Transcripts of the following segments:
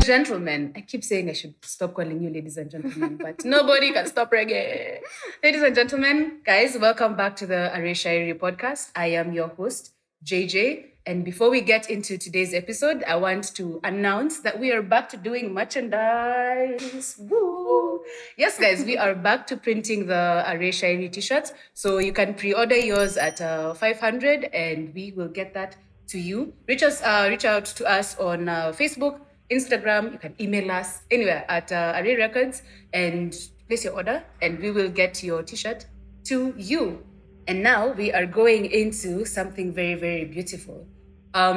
Gentlemen, I keep saying I should stop calling you ladies and gentlemen, but nobody can stop reggae. Ladies and gentlemen, guys, welcome back to the Array Shairi Podcast. I am your host, JJ. And before we get into today's episode, I want to announce that we are back to doing merchandise. Woo! Yes, guys, we are back to printing the Array Shairi t-shirts. So you can pre-order yours at 500 and we will get that to you. Reach out to us on Facebook, Instagram. You can email us anywhere at Array Records and place your order and we will get your t-shirt to you. And now we are going into something very, very beautiful.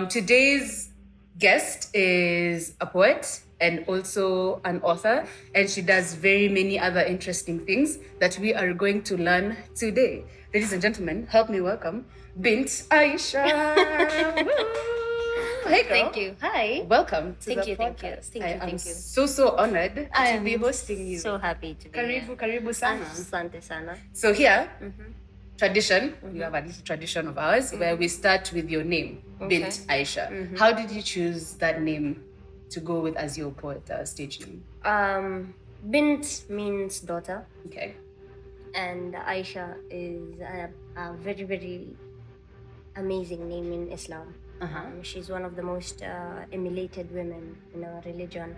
Today's guest is a poet and also an author, and she does very many other interesting things that we are going to learn today. Ladies and gentlemen, help me welcome Bint Aisha. Hey girl. Thank you. Hi. Welcome to the podcast. Thank you. So honored to be hosting you. So happy to be Karibu sana. Asante sana. So here, tradition, we have a little tradition of ours where we start with your name, Bint Aisha. How did you choose that name to go with as your poet stage name? Bint means daughter. Okay. And Aisha is a very, very amazing name in Islam. She's one of the most emulated women in our religion.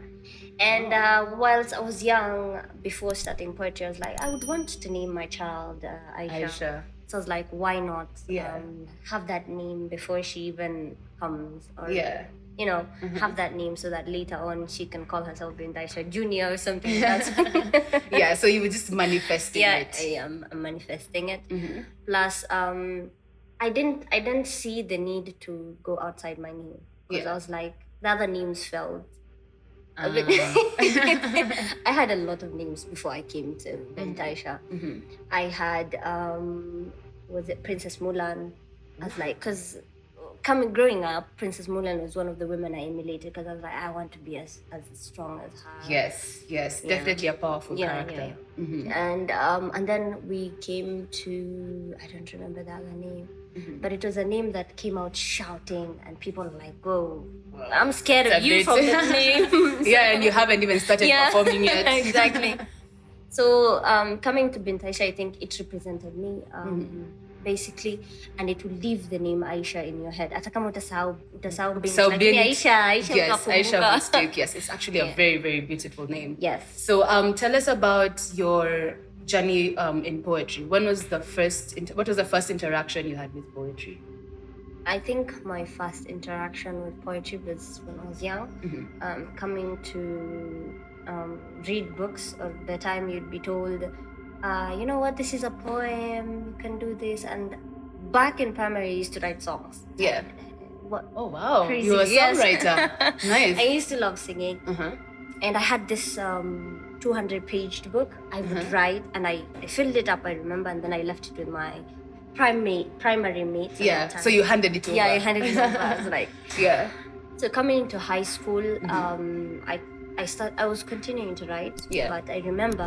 And whilst I was young, before starting poetry, I was like, I would want to name my child Aisha. So I was like, why not have that name before she even comes? Or, have that name so that later on she can call herself Bint Aisha Junior or something like that. Yeah, so you were just manifesting it. Yeah, I'm manifesting it. Plus, I didn't see the need to go outside my name because I was like, the other names felt a bit. I had a lot of names before I came to Bint Aisha. I had was it Princess Mulan? I was like, because growing up, Princess Mulan was one of the women I emulated because I was like, I want to be as strong as her. Yes, definitely a powerful character. And then we came to, I don't remember the other name, but it was a name that came out shouting and people were like, whoa, I'm scared of you from this name. And you haven't even started performing yet. Exactly. So coming to Bint Aisha, I think it represented me. Basically, and it will leave the name Aisha in your head. Ata kama utasahau Bint, lakini Aisha yes, Aisha will stick. Yes, it's actually a very, very beautiful name. Yes. So tell us about your journey in poetry. What was the first interaction you had with poetry? I think my first interaction with poetry was when I was young, coming to read books, or the time you'd be told, you know what, this is a poem, you can do this. And back in primary, I used to write songs. Yeah. What? Oh, wow. Crazy. You were a songwriter. Nice. I used to love singing. And I had this 200-paged book. I would write, and I filled it up, I remember, and then I left it with my primary mates. Yeah, so you handed it over. Yeah, I handed it over. I was like... Yeah. So coming into high school, I was continuing to write, but I remember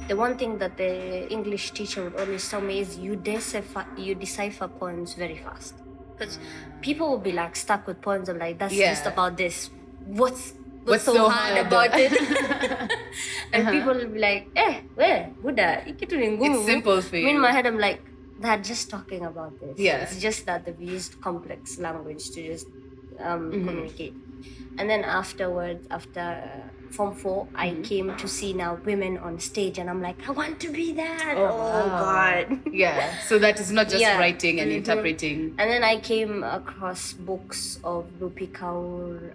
the one thing that the English teacher would always tell me is you decipher poems very fast. Because people will be like stuck with poems. I'm like, that's just about this. What's so hard about it? And people will be like, Buddha, it's simple for you. In my head, I'm like, they're just talking about this. Yeah. It's just that they've used complex language to just communicate. And then afterwards, after Form 4, I came to see now women on stage, and I'm like, I want to be that. Oh God. Yeah. So that is not just writing and interpreting. And then I came across books of Rupi Kaur,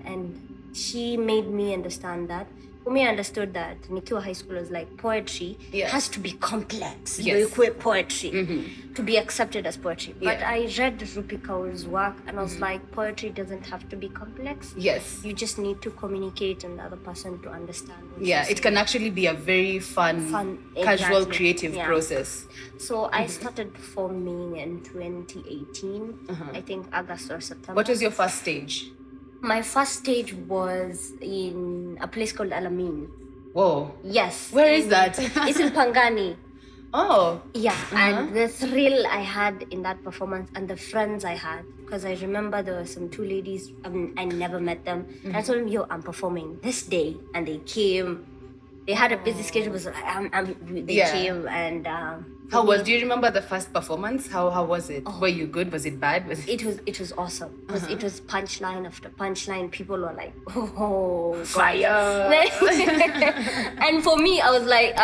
and she made me understand that for me, I understood that nikiwa high school was like poetry has to be complex. You equate poetry to be accepted as poetry. But I read Rupi Kaur's work and I was like, poetry doesn't have to be complex. Yes. You just need to communicate and the other person to understand. It can actually be a very fun casual, creative process. So I started performing in 2018, I think August or September. What was your first stage? My first stage was in a place called Alamein. Whoa. Yes. Where is that? It's in Pangani. Oh. Yeah. And the thrill I had in that performance and the friends I had, because I remember there were some two ladies, I never met them. And I told them, yo, I'm performing this day. And they came. They had a busy schedule, but they came and... How was? Do you remember the first performance? How was it? Were you good? Was it bad? It was awesome. It was punchline after punchline. People were like, oh, fire! And for me, I was like,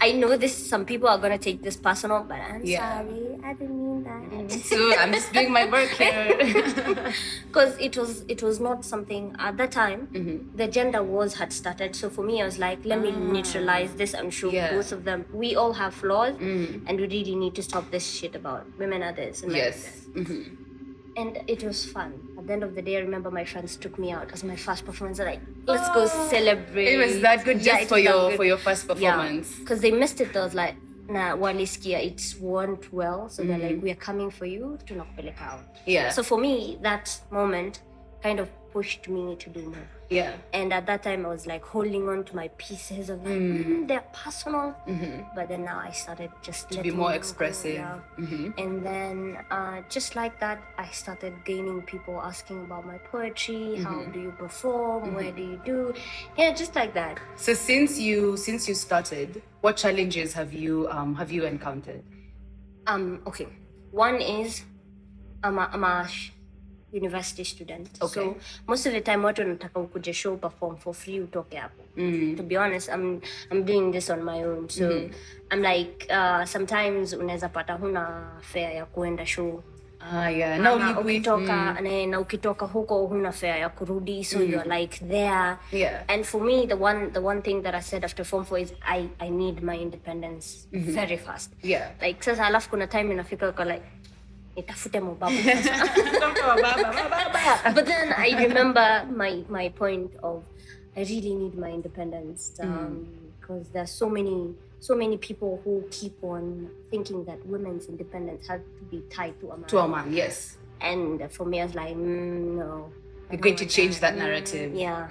I know this. Some people are gonna take this personal, but I'm sorry, I didn't mean that. So I'm just doing my work here. Because it was not something at the time. The gender wars had started. So for me, I was like, let me neutralize this and show both of them. We all have flaws. And we really need to stop this shit about women are this and this. And it was fun. At the end of the day, I remember my friends took me out as my first performance. They're like, let's go celebrate. It was that good just for your first performance. Because they missed it. I was like, nah, Waliskia, it went well. So they're like, we are coming for you to knock Peleka out. Yeah. So for me, that moment kind of pushed me to do more. Yeah. And at that time, I was like holding on to my pieces of like, they're personal. But then now I started just to be more expressive. And then just like that, I started gaining people asking about my poetry. How do you perform? Where do you do? Yeah, just like that. So since you started, what challenges have you encountered? Okay. One is I'm a university student. Okay. So most of the time watu wanataka ukuje show perform for free utoke hapo. To be honest, I'm doing this on my own. So I'm like sometimes unaweza pata huna fare ya kuenda show. Na ukitoka huko huna fare ya kurudi, so you're like there. And for me the one thing that I said after form 4 is I need my independence very fast. Like sasa alafu kuna time inafika uko like itafute mubaba sasa. But then I remember my point of I really need my independence because there's so many people who keep on thinking that women's independence has to be tied to a man. To a man, yes. And for me, I was like, no. You're going to change that narrative. Yeah.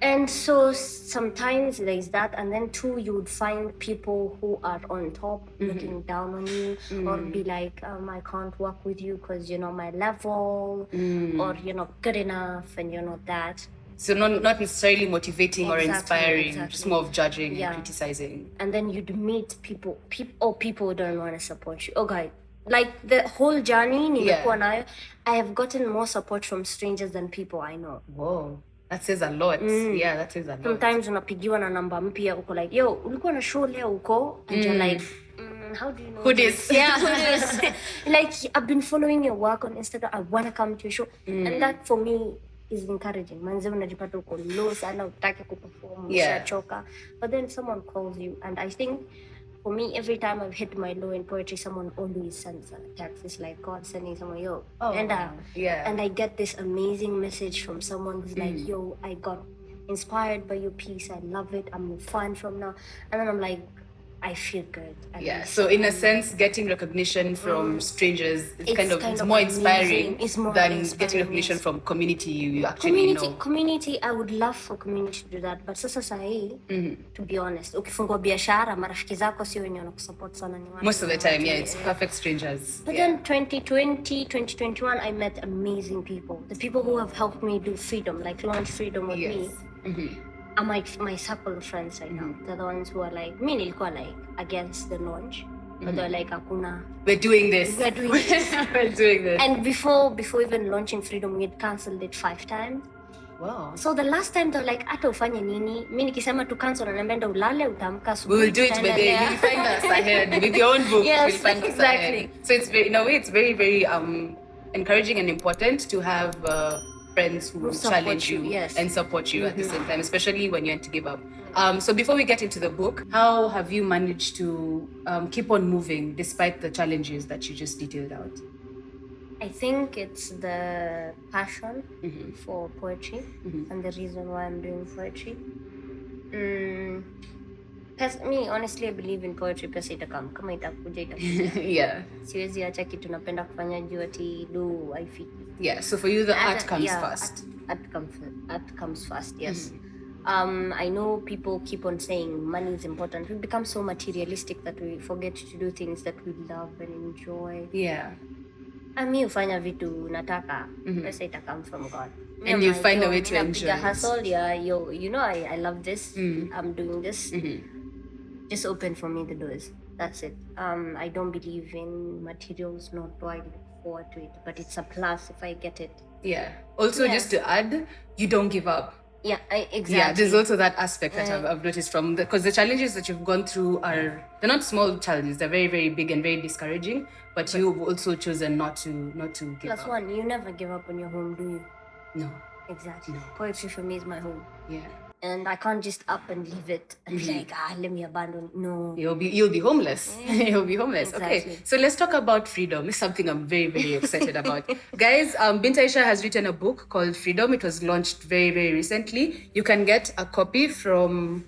And so sometimes there's that, and then too, you would find people who are on top looking down on you, or be like, I can't work with you because you're not my level, or you're not good enough, and you're not that. So not necessarily motivating or inspiring, just more of judging and criticizing. And then you'd meet people don't want to support you. Oh, God. Like the whole journey, I have gotten more support from strangers than people I know. Whoa. That says a lot. Yeah, that says a lot. Sometimes unapigiwa na namba mpya uko like, yo, ulikuwa na show leo uko? And you're like, how do you know who this? Yeah, who this? Like, I've been following your work on Instagram. I want to come to your show. And that for me is encouraging. Manze unajipata uko low sana utake kuperform, ushachoka. But then someone calls you, and I think for me, every time I've hit my low in poetry, someone always sends a text. It's like God sending someone, yo. And I get this amazing message from someone who's like, yo, I got inspired by your piece. I love it. I'm a fan from now. And then I'm like, I feel good. So in a sense, getting recognition from strangers it's more inspiring than getting recognition from community you actually know. Community, I would love for community to do that, but sasa sahi, to be honest, ukifungua biashara, marafiki zako sio wenye wanakusupport sana ni watu. Most of the time, it's perfect strangers. But then 2020, 2021, I met amazing people. The people who have helped me do freedom, like launch freedom with me. Are my circle of friends right now. They're the ones who are like, me nilikuwa like against the launch. But they're like, akuna. We're doing this. We're doing this. And before even launching freedom, we had cancelled it 5 times. Wow. So the last time they're like, ata ufanye nini? Mimi nikisema to cancel na nambenda ulale utamka asubuhi. We will do it with you'll find us ahead. With your own book, yes, we'll find us ahead. So it's very, in a way, it's very, very encouraging and important to have friends who challenge you and support you at the same time, especially when you want to give up. So before we get into the book, how have you managed to keep on moving despite the challenges that you just detailed out? I think it's the passion for poetry and the reason why I'm doing poetry. Me, honestly, I believe in poetry. Pesa itakam kama itakuja itakuja. Yeah. Siwezi acha kitu napenda kufanya juu ati do haifiki. Yeah, so for you the art comes first. Art comes first, yes. I know people keep on saying money is important. We become so materialistic that we forget to do things that we love and enjoy. Yeah. Mi ufanya vitu nataka. Pesa itakam from God. And you find a way to enjoy it. Hustle, I love this. I'm doing this. Just open for me the doors. That's it. I don't believe in materials, nor do I look forward to it. But it's a plus if I get it. Yeah. Also, just to add, you don't give up. Yeah, exactly. Yeah, there's also that aspect that I've noticed from because the challenges that you've gone through they're not small challenges. They're very, very big and very discouraging. But you've also chosen not to give up. Plus one, you never give up on your home, do you? No. Exactly. No. Poetry for me is my home. Yeah. And I can't just up and leave it and be like, let me abandon. No. You'll be homeless. You'll be homeless. Exactly. Okay. So let's talk about freedom. It's something I'm very, very excited about. Guys, Bint Aisha has written a book called Freedom. It was launched very, very recently. You can get a copy from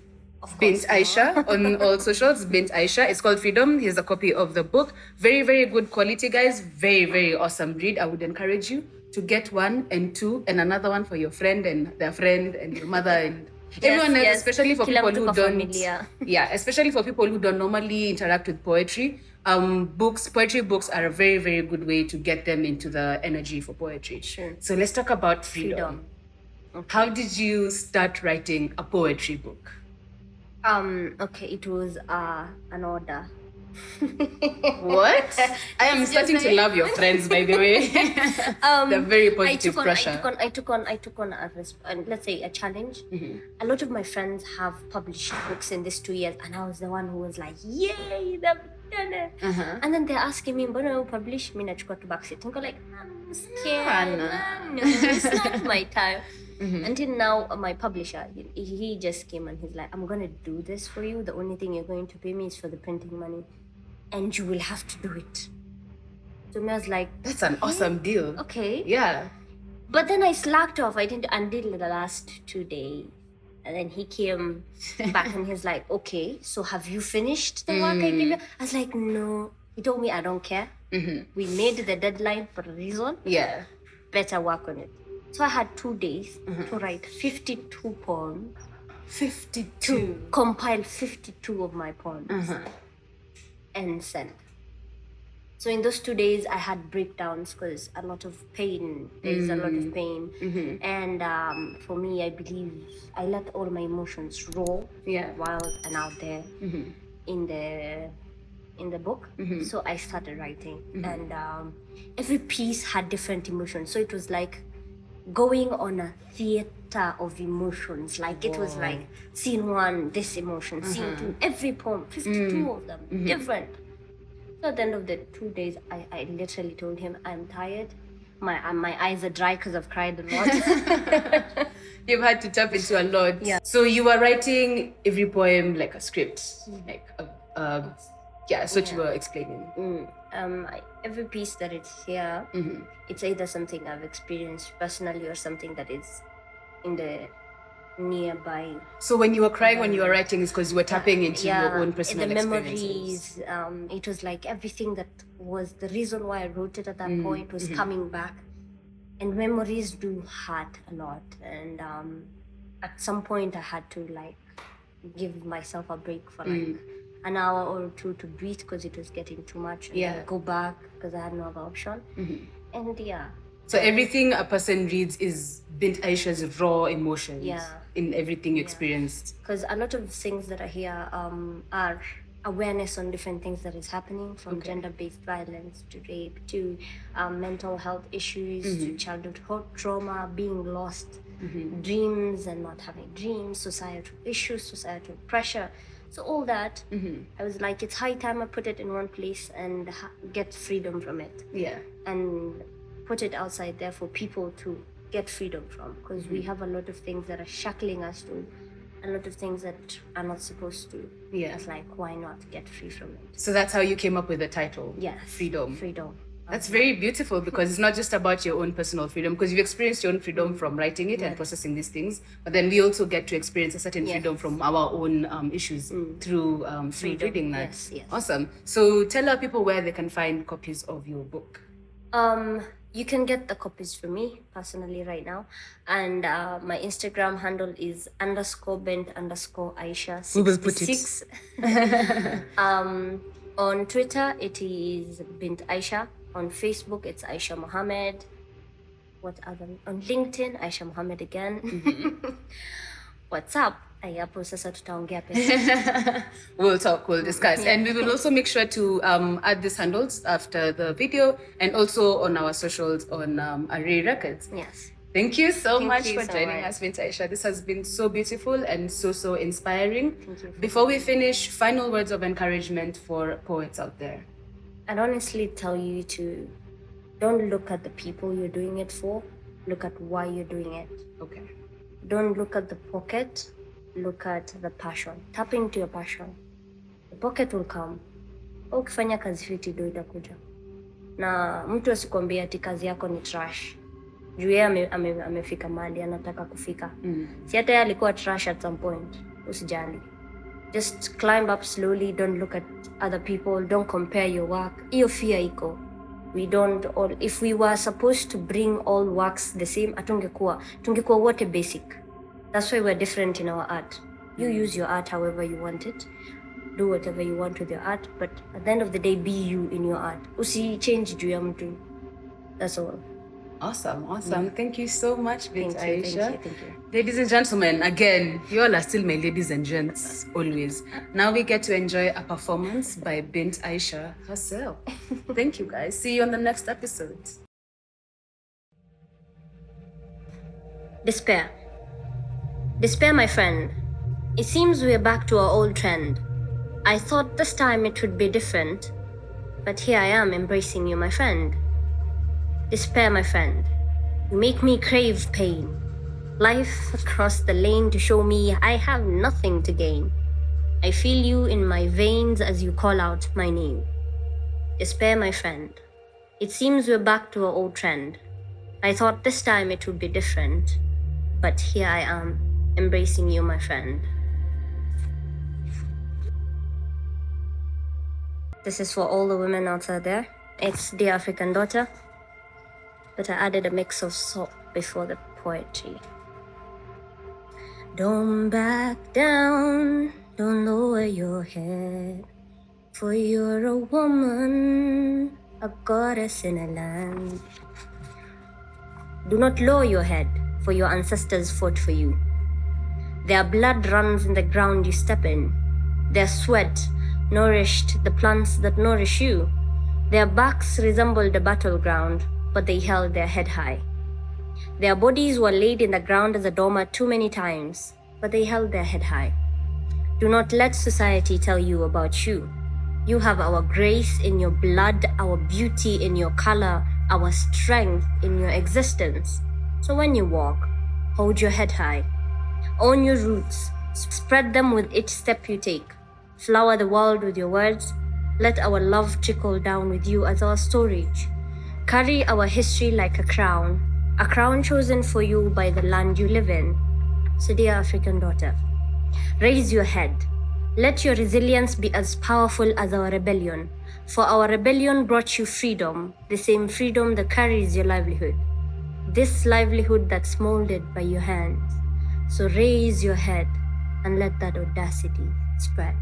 Bint Aisha on all socials. Bint Aisha. It's called Freedom. Here's a copy of the book. Very, very good quality, guys. Very, very awesome read. I would encourage you to get one and two and another one for your friend and their friend and your mother and everyone else, especially for people who don't. Yeah, especially for people who don't normally interact with poetry. Poetry books are a very, very good way to get them into the energy for poetry. Sure. So let's talk about freedom. Okay. How did you start writing a poetry book? Okay, it was an order. What? I am starting to love your friends, by the way. They're very positive pressure. I took on let's say a challenge. A lot of my friends have published books in these 2 years, and I was the one who was like, "Yay, they've done it!" And then they're asking me, "But no, publish me nachukua to backseat." I'm like, "I'm scared. No, it's not my time." Until now, my publisher, he just came and he's like, "I'm gonna do this for you. The only thing you're going to pay me is for the printing money, and you will have to do it." So I was like, "That's an awesome deal." Okay. Yeah. But then I slacked off. I didn't until the last 2 days, and then he came back and he's like, "Okay, so have you finished the work I gave you?" I was like, "No." He told me, "I don't care. We made the deadline for a reason. Yeah. Better work on it." So I had 2 days to write 52 poems. 52. Compile 52 of my poems and send. So in those 2 days, I had breakdowns because a lot of pain. There's a lot of pain. And for me, I believe I let all my emotions raw, wild and out there in the book. So I started writing, and every piece had different emotions. So it was like going on a theater of emotions. Like it was like scene 1, this emotion, scene 2, every poem, 52 of them, different. So at the end of the 2 days, I literally told him, "I'm tired. My eyes are dry because I've cried a lot." You've had to tap into a lot. Yeah. So you were writing every poem like a script, like that's what you were explaining. Every piece that is here, it's either something I've experienced personally or something that is in the nearby. So when you were crying when you were writing, is because you were tapping into your own personal the experiences. memories. It was like everything that was the reason why I wrote it at that point was coming back, and memories do hurt a lot. And at some point, I had to like give myself a break for like an hour or two to breathe because it was getting too much. And then go back because I had no other option. And so everything a person reads is Bint Aisha's raw emotions in everything you experienced. Because a lot of things that are here are awareness on different things that is happening, from gender-based violence to rape to mental health issues to childhood trauma, being lost, dreams and not having dreams, societal issues, societal pressure. So all that, I was like, it's high time I put it in one place and get freedom from it. Yeah. And put it outside there for people to get freedom from, because we have a lot of things that are shackling us to a lot of things that are not supposed to. Yeah. It's like, why not get free from it? So that's how you came up with the title. Yes. Freedom. That's Okay. very beautiful, because it's not just about your own personal freedom, because you've experienced your own freedom from writing it and processing these things, but then we also get to experience a certain freedom from our own issues through reading that. Yes. Awesome. So tell our people where they can find copies of your book. You can get the copies from me personally right now, and my Instagram handle is _Bint_Aisha 66. We will put it. On Twitter it is Bint Aisha. On Facebook it's Aisha Mohammed. What other? On LinkedIn Aisha Mohammed again. What's up? Hapo sasa tutaongea pesa. We'll talk, we'll discuss. And we will also make sure to add these handles after the video, and also on our socials on Array Records. Yes. Thank you so much you for so joining much. us, Bint Aisha. This has been so beautiful and so inspiring. Thank you. Before we finish, final words of encouragement for poets out there. I'd honestly tell you to don't look at the people you're doing it for, look at why you're doing it. Okay. Don't look at the pocket, look at the passion. Tap into your passion. The pocket will come. Ukifanya kazi fiti ndio itakuja. Na mtu asikwambie ati kazi yako ni trash. Juu yeye amefika mahali anataka kufika. Si hata yeye alikuwa trash at some point. Usijali. Just climb up slowly. Don't look at other people. Don't compare your work. Iyo fear iko. We don't all. If we were supposed to bring all works the same, tungekuwa wote basic. That's why we're different in our art. You use your art however you want it. Do whatever you want with your art, but at the end of the day, be you in your art. Usi change juu ya mtu. That's all. Awesome. Thank you so much, Bint Aisha. Thank you. Ladies and gentlemen, again, you all are still my ladies and gents, always. Now we get to enjoy a performance by Bint Aisha herself. Thank you, guys. See you on the next episode. Despair, my friend. It seems we're back to our old trend. I thought this time it would be different, but here I am embracing you, my friend. Despair, my friend. You make me crave pain. Life across the lane to show me I have nothing to gain. I feel you in my veins as you call out my name. Despair, my friend. It seems we're back to our old trend. I thought this time it would be different, but here I am embracing you, my friend. This is for all the women outside there. It's the African daughter, but I added a mix of soap before the poetry. Don't back down, don't lower your head, for you're a woman, a goddess in a land. Do not lower your head, for your ancestors fought for you. Their blood runs in the ground you step in. Their sweat nourished the plants that nourish you. Their backs resembled the battleground, but they held their head high. Their bodies were laid in the ground as a doormat too many times, but they held their head high. Do not let society tell you about you. You have our grace in your blood, our beauty in your color, our strength in your existence. So when you walk, hold your head high. Own your roots, spread them with each step you take. Flower the world with your words. Let our love trickle down with you as our storage. Carry our history like a crown chosen for you by the land you live in. So dear African daughter, raise your head. Let your resilience be as powerful as our rebellion, for our rebellion brought you freedom, the same freedom that carries your livelihood. This livelihood that's molded by your hands. So raise your head and let that audacity spread.